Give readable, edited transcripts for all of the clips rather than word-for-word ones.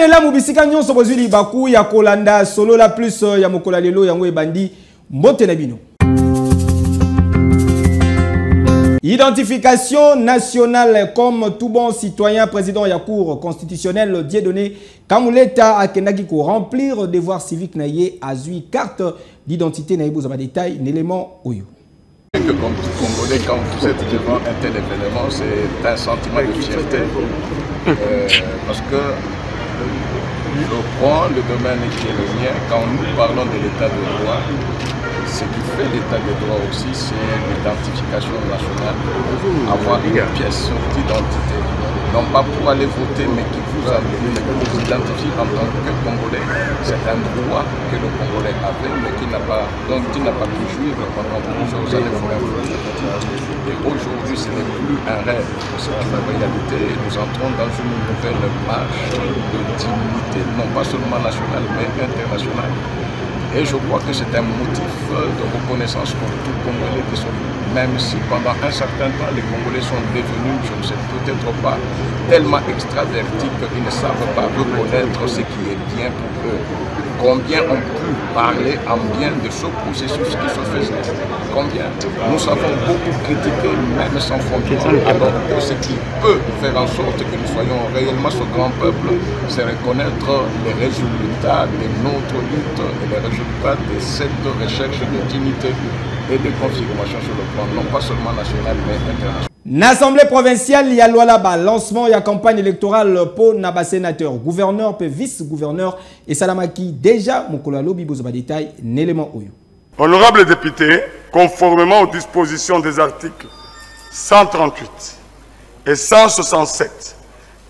la mubisika nyonso bozuli baku ya kolanda solo la plus ya mokola lelo yango ebandi mbote na bino. Identification nationale comme tout bon citoyen président ya cour constitutionnelle Dieudonné Kamuleta Akenaki ko remplir devoir civique na ye azui carte d'identité na yebo za détail l'élément oyo. Que comme tout Congolais, quand vous êtes devant un tel événement, c'est un sentiment de fierté parce que je prends le domaine qui est le mien. Quand nous parlons de l'état de droit, ce qui fait l'état de droit aussi, c'est l'identification nationale, avoir une pièce d'identité. Non pas pour aller voter, mais qui vous identifie en tant que Congolais. C'est un droit que le Congolais avait, mais qui n'a pas pu jouir pendant plusieurs années. Et aujourd'hui, ce n'est plus un rêve, c'est une réalité. Nous entrons dans une nouvelle marche de dignité, non pas seulement nationale, mais internationale. Et je crois que c'est un motif de reconnaissance pour tout Congolais qui sont, même si pendant un certain temps les Congolais sont devenus, je ne sais peut-être pas, tellement extravertis qu'ils ne savent pas reconnaître ce qui est bien pour eux. Combien on peut parler en bien de ce processus qui se faisait? Combien nous savons beaucoup critiquer, même sans fondement, alors que ce qui peut faire en sorte que nous soyons réellement ce grand peuple, c'est reconnaître les résultats de notre lutte et les résultats de cette recherche de dignité et de confirmation sur le plan, non pas seulement national, mais international. L'Assemblée provinciale y a là-bas lancement et la campagne électorale pour naba sénateur, gouverneur et vice-gouverneur et Salamaki déjà mokolo lobi bozoba détail n'élément oyo. Honorables députés, conformément aux dispositions des articles 138 et 167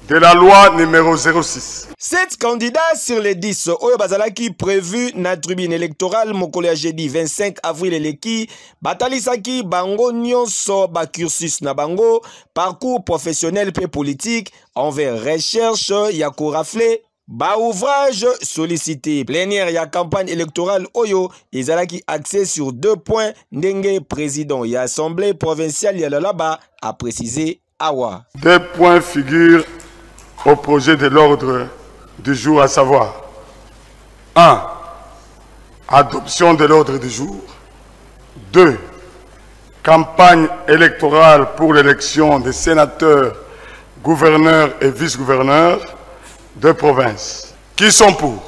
de la loi numéro 06. 7 candidats sur les 10 Oyo Bazalaki prévu na tribune électorale mokolo jeudi 25 avril eleki batalisaki bango nyonso ba cursus na bango parcours professionnel et politique envers recherche ya ko rafler ba ouvrage sollicité plénière ya campagne électorale Oyo ezalaki axé sur 2 points ndenge président ya assemblée provinciale ya Lalaba a précisé Awa. 2 points figurent au projet de l'ordre du jour, à savoir 1. Adoption de l'ordre du jour. 2. Campagne électorale pour l'élection des sénateurs, gouverneurs et vice-gouverneurs de province. Qui sont pour?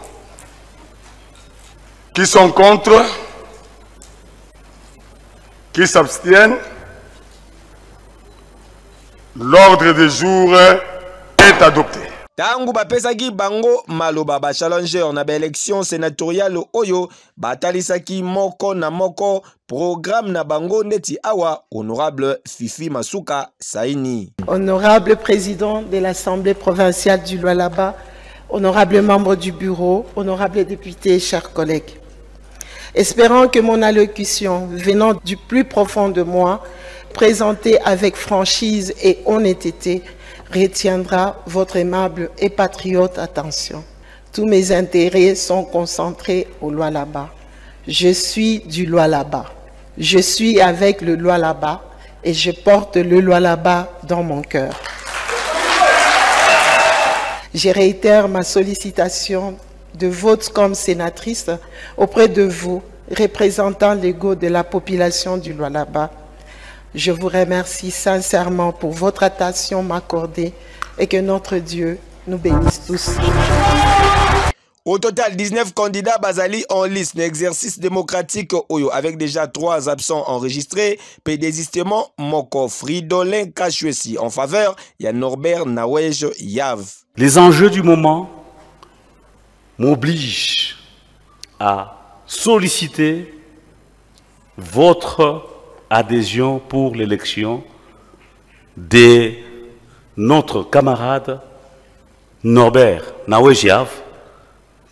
Qui sont contre? Qui s'abstiennent? L'ordre du jour est adopté. Tangu bapesaki bango maloba ba challenger na ba élection sénatoriale Oyo batalisaki moko na moko programme na bango neti awa honorable Fifi Masuka Saini. Honorable président de l'Assemblée provinciale du Lualaba, honorable membre du bureau, honorable député, chers collègues. Espérant que mon allocution venant du plus profond de moi, présentée avec franchise et honnêteté, retiendra votre aimable et patriote attention. Tous mes intérêts sont concentrés au Lualaba. Je suis du Lualaba. Je suis avec le Lualaba et je porte le Lualaba dans mon cœur. Je réitère ma sollicitation de vote comme sénatrice auprès de vous, représentant l'ego de la population du Lualaba. Je vous remercie sincèrement pour votre attention m'accordée et que notre Dieu nous bénisse tous. Au total, 19 candidats basali en liste d'exercice démocratique Oyo avec déjà 3 absents enregistrés. Puis désistement Moko Fridolin Kachwesi en faveur ya Norbert Nawej Yav. Les enjeux du moment m'obligent à solliciter votre adhésion pour l'élection de notre camarade Norbert Nawej Yav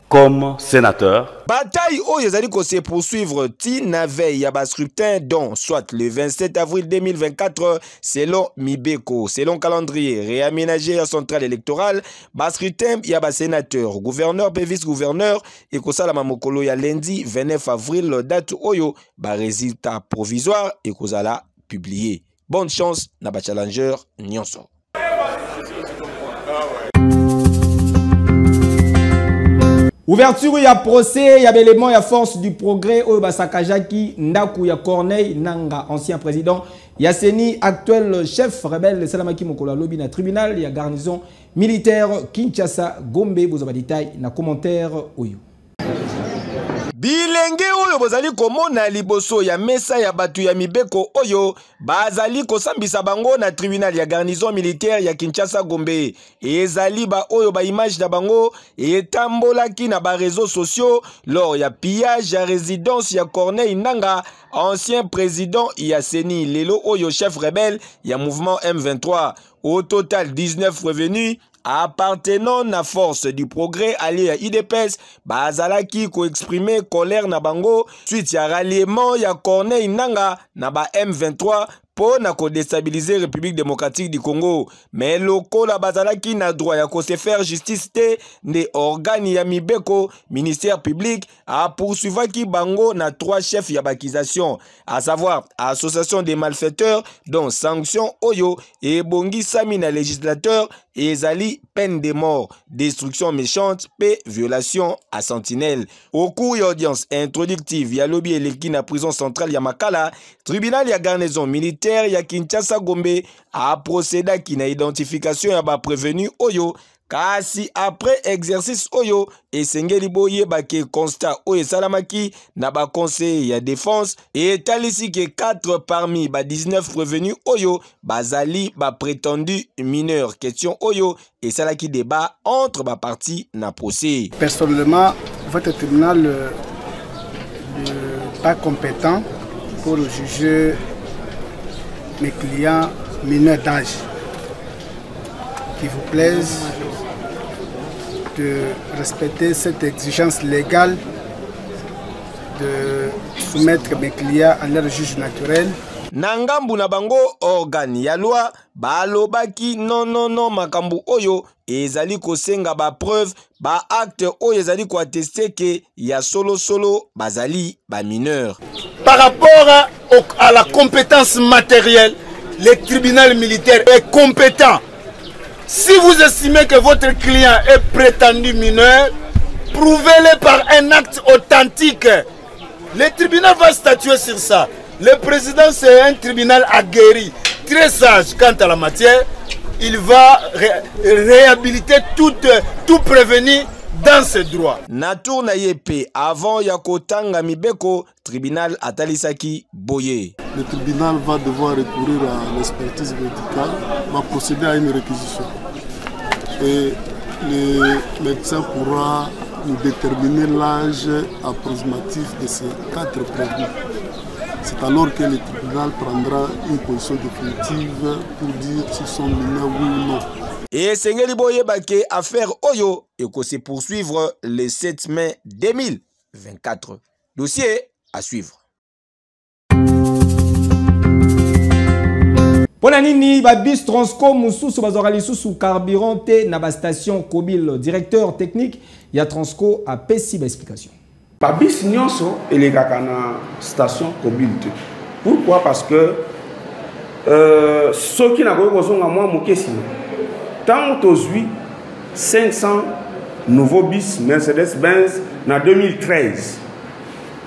comme sénateur. Bataille Oyo zali ko se poursuivre ti na veille ya scrutin dont soit le 27 avril 2024 selon Mibeko, selon calendrier réaménagé à centrale électorale, scrutin ya sénateur, gouverneur et vice-gouverneur et ko sala mokolo ya lundi 29 avril date Oyo résultat provisoire et ko sala publié. Bonne chance na challenger nyonso. Ouverture ya procès, ya élément ya force du progrès au Basakajaki Ndaku ya Corneille Nanga, ancien président Yasseni, actuel chef rebelle Salamaki Mokola Lobby na tribunal ya garnison militaire Kinshasa Gombe. Vous avez détail na commentaire oyo. Bilenge oyo bozali komona liboso ya mesa ya batu ya mibeko oyo bazali kosambisa bango na tribunal ya garnison militaire ya Kinshasa Gombe. Ezali ba oyo ba image na bango etambolaki na ba réseaux sociaux lors ya pillage ya résidence ya Corneille Nanga, ancien président Yasseni, lelo oyo chef rebelle ya mouvement M23. Au total 19 revenus appartenant à force du progrès allié à IDPS, bazalaki ko exprimer colère na bango suite ya ralliement ya Corneille Nanga na ba M23 pour na ko déstabiliser République démocratique du Congo. Mais loko la bazalaki na droit ya ko se faire justice te ne organi ya mibeko ministère public a poursuivaki bango na 3 chefs ya bakisation, à savoir association des malfaiteurs dont sanction oyo et bongi sami na législateur et ezali peine de mort, destruction méchante, paix, violation à sentinelle. Au cours de l'audience introductive, ya lobby eleki na prison centrale ya Makala, tribunal ya garnison militaire ya Kinshasa Gombe a procédé ki na identification ya ba prévenu oyo. Kasi après exercice oyo esengeli boye bake constat oyo salamaki na ba conseil ya défense et talisi que 4 parmi ba 19 revenus oyo bazali ba prétendu mineurs. Question oyo et salaki débat entre ba parties na procès. Personnellement, votre tribunal n'est pas compétent pour juger mes clients mineurs d'âge. Qu'il vous plaise de respecter cette exigence légale de soumettre mes clients à leur juge naturel. Nangambu na bango organe ya loi balobaki non makambu oyo ezali kosenga ba preuve ba acte oyo ezali ko attester que ya solo bazali ba mineur. Par rapport à la compétence matérielle, le tribunal militaire est compétent. Si vous estimez que votre client est prétendu mineur, prouvez-le par un acte authentique. Le tribunal va statuer sur ça. Le président, c'est un tribunal aguerri, très sage quant à la matière. Il va réhabiliter tout prévenu dans ses droits. Natour na yepe avant yakotanga mibeko, tribunal atalisaki boye. Le tribunal va devoir recourir à l'expertise médicale, va procéder à une réquisition. Et le médecin pourra nous déterminer l'âge approximatif de ces 4 prévenus. C'est alors que le tribunal prendra une position définitive pour dire s'ils sont mineurs oui ou non. Et Sengeli Boye Bake affaire Oyo et que se poursuivre le 7 mai 2024. Dossier à suivre. Pona nini babis Transco mususu bazorali susu carburant te na ba station Kobil, directeur technique ya Transco a pesi ba explication. Babis nyonso elegaka na station Kobil te. Pourquoi? Parce que ceux qui n'ont pas besoin de moi mokesi. Tant que 500 nouveaux bis Mercedes-Benz en 2013,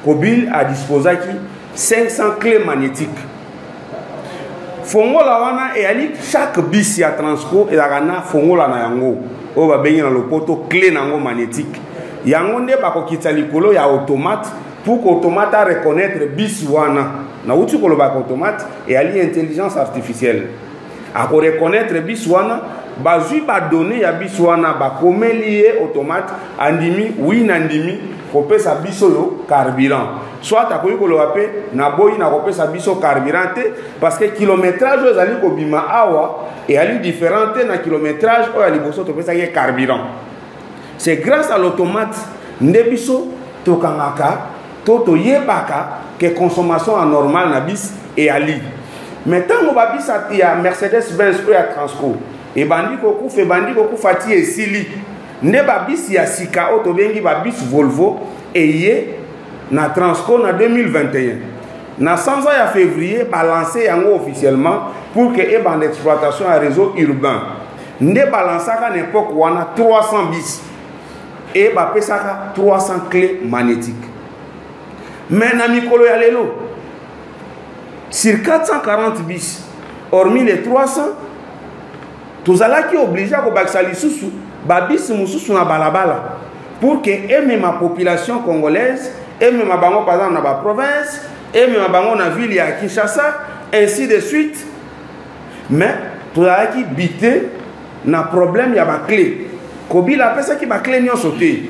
Kobil a disposé de 500 clés magnétiques. Fongola wana et ali chaque bis ya Transco et la fongola na yango o ba bengi na lopoto clé nango magnétique. Yango nde bako kitsa likolo ya automate pour que automate a reconnaître bis wana. Na uti ko lo ba automate et ali intelligence artificielle. A ko reconnaître bis wana bazui ba donner ya bis wana ba komelié automate andimi oui nandimi ko pesa biso yo carburant. Soit à quoi na boyi na kopesa biso carburant parce que kilométrage ezali ko bima awa et ali différent na kilométrage o ali boso to pesa ye carburant. C'est grâce à l'automate ndebiso to kangaka to yebaka que consommation anormale na bis et ali. Maintenant on va bis ya Mercedes-Benz ou ya Transco et bandi ko fati et sili ne ba bis ya sika o to bengi ba bis Volvo et ye na Transco en 2021. Na 100 ans à février, balancé officiellement pour que ait en exploitation un réseau urbain. Ne balancé à l'époque où on a 300 bis. et bapesaka 300 clés magnétiques. Mais na mikolo ya lelo sur 440 bis, hormis les 300, tozalaki obligé à kobakisa lisusu babis mususu na balabala pour que même ma population congolaise, même ma bango par exemple na ba province, même ma bango na ville ya Kinshasa, ainsi de suite. Mais tozalaki bité na problème ya ba clé. Kobila pesa ki ba clé nyonso te.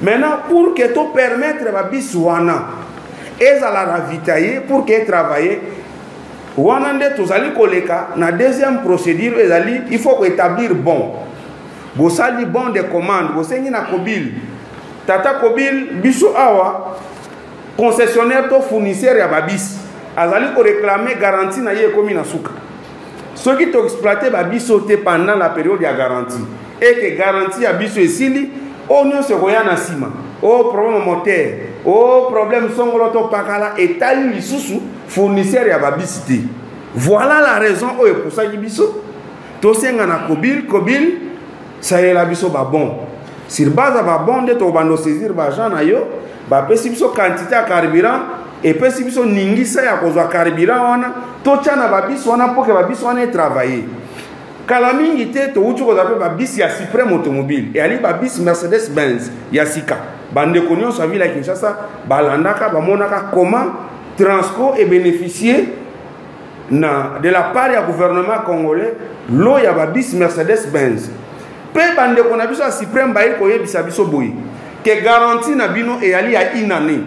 Maintenant pour que to permettre babis wana ezala ravitailler pour que travailler wana nde tozali koleka na deuxième procédure ezali il faut établir bon bosali bon de commande bosengi na Kobil tata Kobil biso awa concessionnaire to fournisseur ya babis azali ko réclamer garantie na ye komi na suka soki to exploiter babiso te pendant la période ya garantie et que garantie ya biso esili onyo se koya na sima au problème moteur au problème songolo to pakala etali lisusu fournisseur ya babisité. Voilà la raison où pour ça biso to senga na Kobil ça y est la biso ba bon sur base ba bon de to bando saisir ba gens na yo ba pesi biso quantité ya carburant et pesi biso ningisa ya kozwa carburant wana to tchana ba biso wana pour que ba biso wana travailler. Kala mingi te to uchu kozape ba bis ya Supreme Automobile et ali ba bis Mercedes Benz ya Sika bande konyo sa ville ya Kinshasa balandaka bamonaka comment Transco est bénéficié de la part du gouvernement congolais l'eau ya ba bis Mercedes Benz pe bande kona biso Supreme ba il koye bisa biso boy que garantie na bino et ali à une année,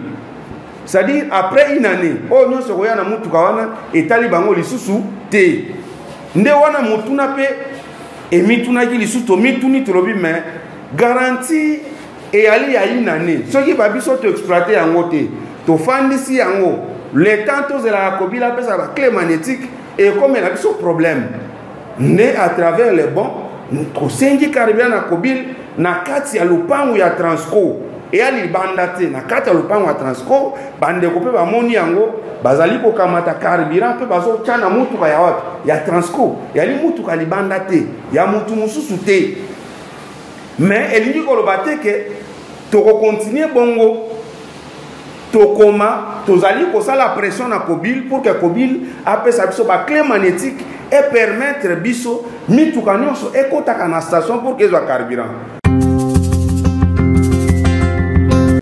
c'est-à-dire après une année oh nyonso koya na mutuka wana etali bango lisusu te nde wana mutuna pe emituna ki lisusu to mituni tolobi mais garantie et ali à une année ce qui va biso to exploiter yango te to fandisi yango le temps to zela Kobila pesa ba clé magnétique et comme il a biso problème né à travers les bons to sengi caribia na Kobil na kati ya lupangu ya Transco et ali bandate na kati ya lupangu ya Transco bande ko pe ba moni yango bazali ko kamata carburant pe bazo tchana mutuka ya wapi ya Transco ya li mutuka li bandate ya mutu mususu te mais elingi ko lobate ke to ko continuer bongo to koma tozali ko sala pression na Kobil pour que Kobil apesa biso ba clé magnétique et permettre biso mituka nyonso ekotaka na station pour que ezwa carburant.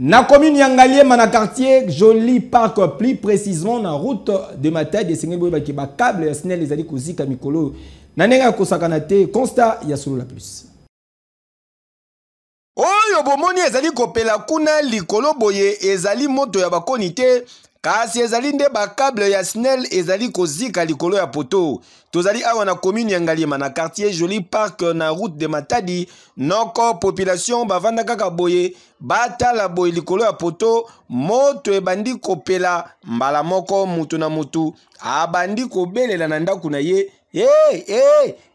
Na commune Yangaliema na quartier Joli Park, plus précisément na route de Matadi de Sengebo ba ba câble ya SNEL ezali kozika mikolo na nenga kosakana te constat ya solo la plus. Oyo bomoni ezali kopela kuna likolo boye ezali moto ya bakoni te kasi ezali nde ba câble ya SNEL ezali kozika likolo ya poto. Tozali awa na commune Yangaliema na quartier Joli Park na route de Matadi noko population bavanda kaka boye batala boye likolo ya poto moto ebandi kopela mbala moko mutu na mutu abandi kobelela na ndaku na ye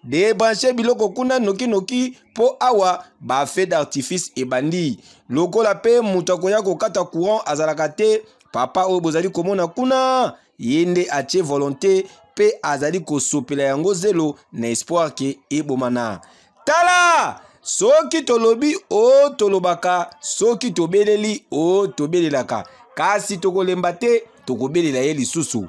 débrancher biloko kuna noki po awa ba feu d'artifice ebandi lokola pe mutu akoya kokata courant azalaka te papa oyo bozali komona kuna yende atie volonté pe azali kosopela yango zelo na espoir ke ebomana tala soki tolobi o tolobaka soki tobeleli o tobelelaka kasi tokolemba te tokobelela ye lisusu.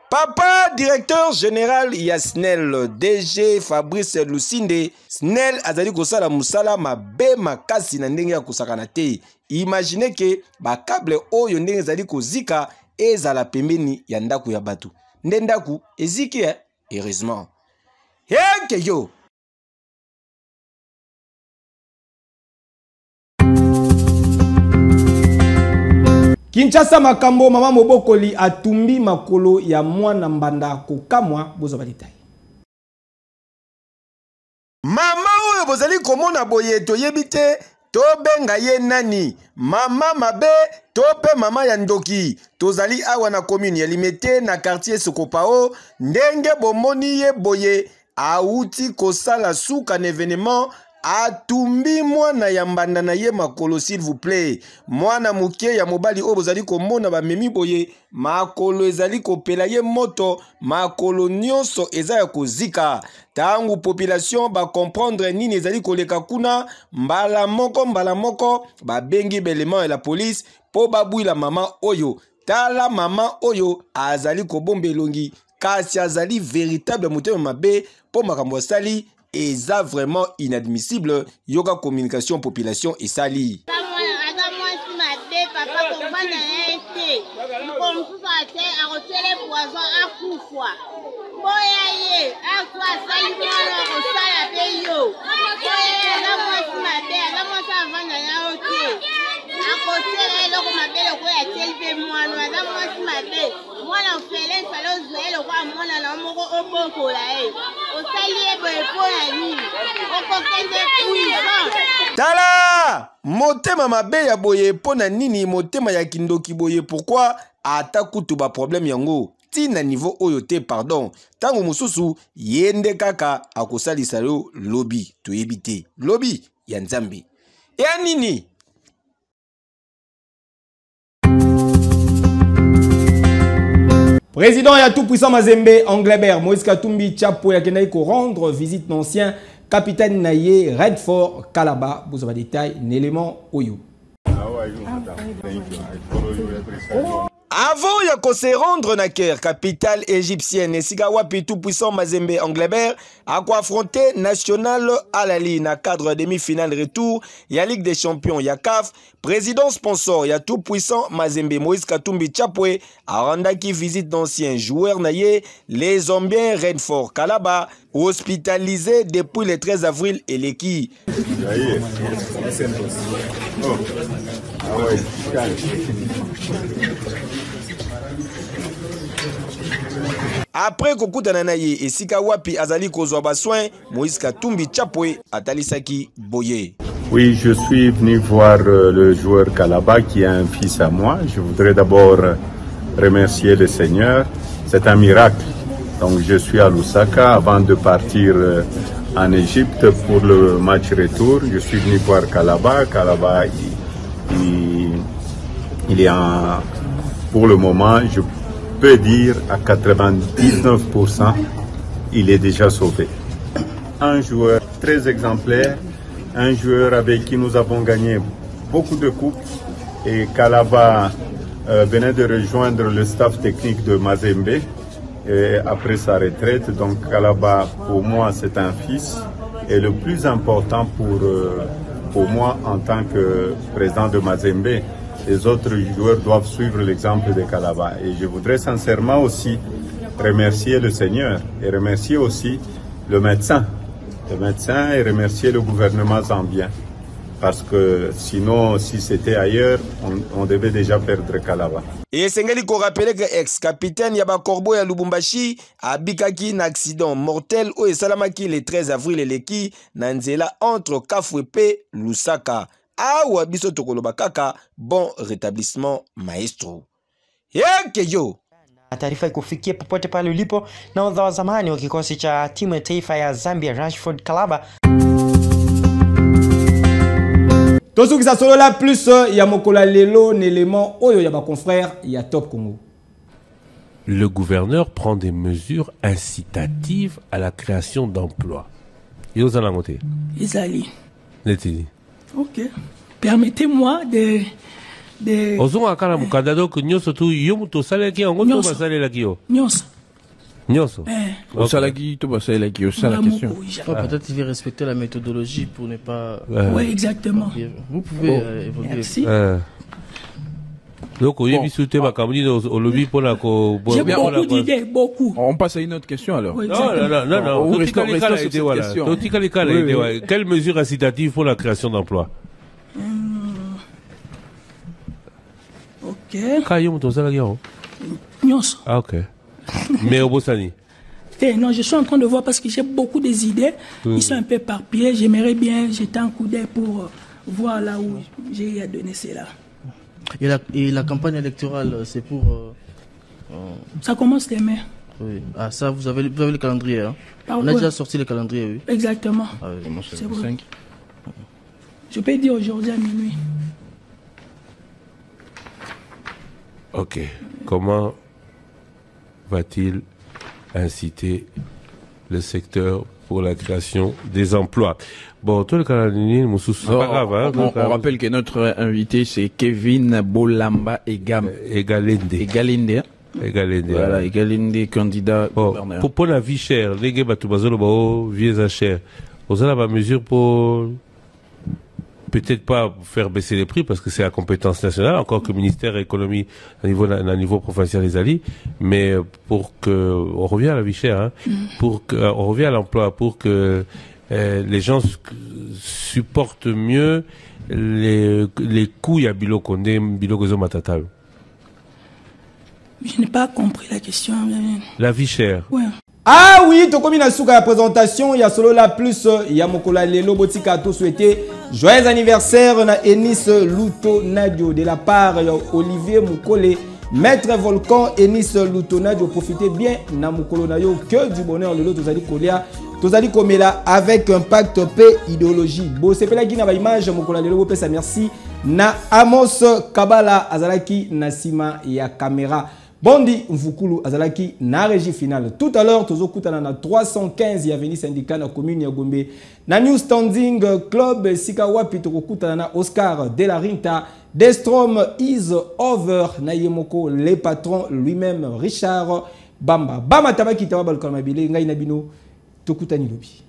Papa directeur général ya SNEL DG Fabrice Lusinde SNEL azali kosala musala mabe makasi na ndenge ya kosakana te. Imaginez ke ba câble oyo ndenge ezali kozika ezala pembeni ya ndaku ya batu nde ndaku eziki heureusement heke yo. Kinshasa makambo mama mobokoli atumbi makolo ya mwana mbanda kokamwa bozo balitai. Mama oyo bozali komona boye toyebi te tobenga ye nani mama mabe tope mama ya ndoki tozali awa na commune ya Limete na quartier Sokopao ndenge bomoni ye boye auti kosala suka na événement atumbi mwana ya mbanda na ye makolo s'il vous plaît. Mwana muke ya mobali oyo bozali komona bamemi boye makolo ezali kopela ye moto, makolo nyonso eza ya kozika. Tangu population ba comprendre nini ezali koleka kuna mbala moko babengi belema ya la police po babwila mama oyo. Tala mama oyo azali kobomba elongi kasi azali véritable motema mabe po makambo sali eza vraiment inadmissible. Yoga communication population esali. Tala motema mabe ya boye pona nini motema ya kindoki boye pourquoi ata kutu ba problème yango tina niveau oyo te pardon tango mususu yende kaka akosalisa yo lobby toyebi te lobby ya Nzambe ya nini. Président ya tout puissant Mazembe Englebert Moïse Katumbi Tchapo ya kenai ko rendre visite l'ancien capitaine Naye Redford Kalaba. Vous avez des détails l'élément oyo. Avant ya ko se rendre na Caire, capitale égyptienne, esika wapi tout puissant Mazembe Englebert a ko affronter National Al-Ahly na cadre demi-finale retour ya Ligue des Champions ya CAF. Président sponsor ya tout puissant Mazembe Moïse Katumbi Tchapwe a rendaki visite d'anciens joueurs naye les Zombiens Redford Kalaba hospitalisés depuis le 13 avril et l'équipe. Après kokutana na ye esika wapi azali kozwa ba soin Moïse Katumbi Tchapwe atalisaki boye. Oui, je suis venu voir le joueur Kalaba qui est un fils à moi. Je voudrais d'abord remercier le Seigneur. C'est un miracle. Donc je suis à Lusaka avant de partir en Égypte pour le match retour. Je suis venu voir Kalaba. Kalaba, il est pour le moment, je peux dire à 99%, il est déjà sauvé. Un joueur très exemplaire, un joueur avec qui nous avons gagné beaucoup de coupes. Et Kalaba venait de rejoindre le staff technique de Mazembe après sa retraite. Donc Kalaba, pour moi, c'est un fils. Et le plus important pour moi en tant que président de Mazembe, les autres joueurs doivent suivre l'exemple de Kalaba. Et je voudrais sincèrement aussi remercier le Seigneur et remercier aussi le médecin et remercier le gouvernement zambien. Parce que sinon, si c'était ailleurs, on devait déjà perdre Kalaba. Et Sengeli ko rappelé que ex-capitaine Yaba Korbo ya Lubumbashi a bikaki un accident mortel au Esalamaki le 13 avril et leki Nanzela entre Kafwepe Lusaka. Awa biso tokoloba kaka bon rétablissement maestro. Yekeyo. Taarifa ikufikia popote pale ulipo na wadha wa zamani wa kikosi cha timu ya taifa ya Zambia Redford Kalaba. Tosu ki sa solo la plus ya mokola lelo n'élément oyo ya ba confrère ya Top Congo. Le gouverneur prend des mesures incitatives à la création d'emplois. Yozalangote. Isali. Netili. Ok. Permettez-moi de Ozon akala mukanda donc nyoso tu yomuto salaki angoto basale la kio. Nyoso. Nyoso. Au salaki to basale la kio, ça la question. Peut-être il veut respecter la méthodologie pour ne pas Oui, exactement. Vous pouvez évoluer. Merci. Donc, il y a au lobby pour la J'ai beaucoup d'idées, beaucoup. On passe à une autre question alors. Oui, non. Quelles mesures incitatives pour la création d'emplois? Ok. Ah, ok. Mais au Bossani? Non, je suis en train de voir parce que j'ai beaucoup des idées. Ils sont un peu éparpillés. J'aimerais bien jeter un coup d'œil pour voir là où j'ai à donner cela. Et la campagne électorale, c'est pour... Ça commence demain. Oui. Ah, ça, vous avez le calendrier, hein? On a déjà sorti le calendrier, oui. Exactement. Ah, oui. C'est bon. Je peux dire aujourd'hui à minuit. Ok. Comment va-t-il inciter le secteur pour la création des emplois? Bon, tout le calendrier, c'est pas grave. Hein, on rappelle que notre invité, c'est Kevin Bolamba Egalende. Voilà, Egalende, candidat gouverneur. Pour la vie chère, les gars, tout bazolo, vieux cher. Vous avez la mesure pour peut-être pas faire baisser les prix parce que c'est la compétence nationale, encore que le ministère de l'économie à niveau provincial les alliés, mais pour que on revient à la vie chère, hein, pour que on revient à l'emploi, pour que les gens supportent mieux les coûts à Bilokondé, Bilokozo Matatal. Je n'ai pas compris la question. La vie chère. Ouais. Ah oui, tu comme une souka la présentation, il y a solo la plus, il y a Mokola Lelo Botika tout souhaité joyeux anniversaire na Enis Luto Nadio de la part de Olivier Moukole, Maître Volcan Enis Luto Nadio, profitez bien na Mokolo Nayo que du bonheur de l'autre Tozali Komela avec un pacte paix idéologie. Bon, c'est pas là qui n'a pas image Mokola Lelo pesa merci na Amos Kabala Azalaki Nasima ya caméra. Bondi Mvukulu Azalaki na régie finale. Tout à l'heure, Tozokutana na 315 ya Avenue Syndicat na commune ya Gombe. Na New Standing Club Sikawapi Tokokutana na Oscar de la Rinta. Destrom is over na Yemoko, les patrons lui-même Richard Bamba. Bama tabaki tawa balkon mabile ngai na bino Tokutani lobi.